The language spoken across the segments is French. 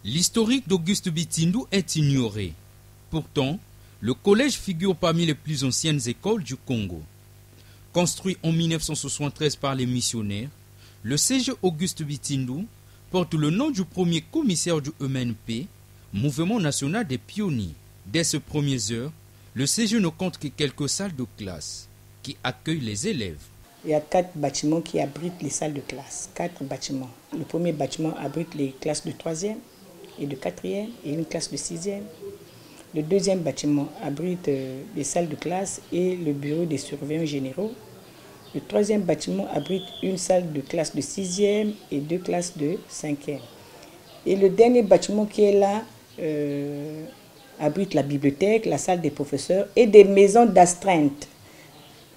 L'historique d'Auguste Bitindu est ignoré. Pourtant, le collège figure parmi les plus anciennes écoles du Congo. Construit en 1973 par les missionnaires, le CG Auguste Bitindu porte le nom du premier commissaire du MNP, Mouvement National des Pionniers. Dès ses premières heures, le CG ne compte que quelques salles de classe qui accueillent les élèves. Il y a 4 bâtiments qui abritent les salles de classe. 4 bâtiments. Le premier bâtiment abrite les classes de 3e et de 4e et une classe de 6e. Le deuxième bâtiment abrite les salles de classe et le bureau des surveillants généraux. Le troisième bâtiment abrite une salle de classe de 6e et 2 classes de 5e. Et le dernier bâtiment qui est là abrite la bibliothèque, la salle des professeurs et des maisons d'astreinte.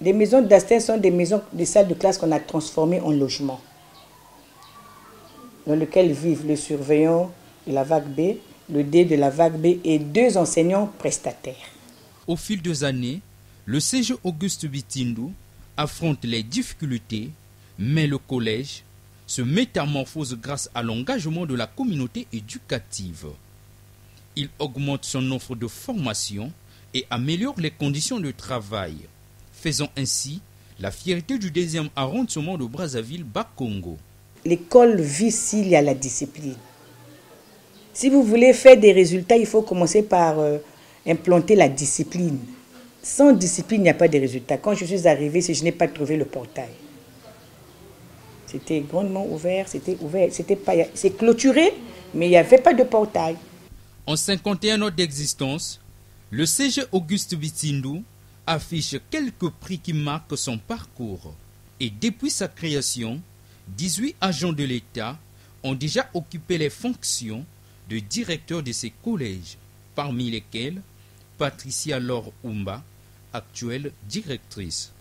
Les maisons d'astreinte sont des salles de classe qu'on a transformées en logements, dans lesquelles vivent le surveillant de la vague B, le D de la vague B et 2 enseignants prestataires. Au fil des années, le CG Auguste Bitindu affronte les difficultés, mais le collège se métamorphose grâce à l'engagement de la communauté éducative. Il augmente son offre de formation et améliore les conditions de travail, faisant ainsi la fierté du 2e arrondissement de Brazzaville, Bas-Congo. L'école vit s'il y a la discipline. Si vous voulez faire des résultats, il faut commencer par implanter la discipline. Sans discipline, il n'y a pas de résultats. Quand je suis arrivée, je n'ai pas trouvé le portail. C'était grandement ouvert, c'est clôturé, mais il n'y avait pas de portail. En 51 ans d'existence, le CG Auguste Bitindu affiche quelques prix qui marquent son parcours. Et depuis sa création, 18 agents de l'État ont déjà occupé les fonctions de directeur de ces collèges, parmi lesquels Patricia Laure Oumba, actuelle directrice.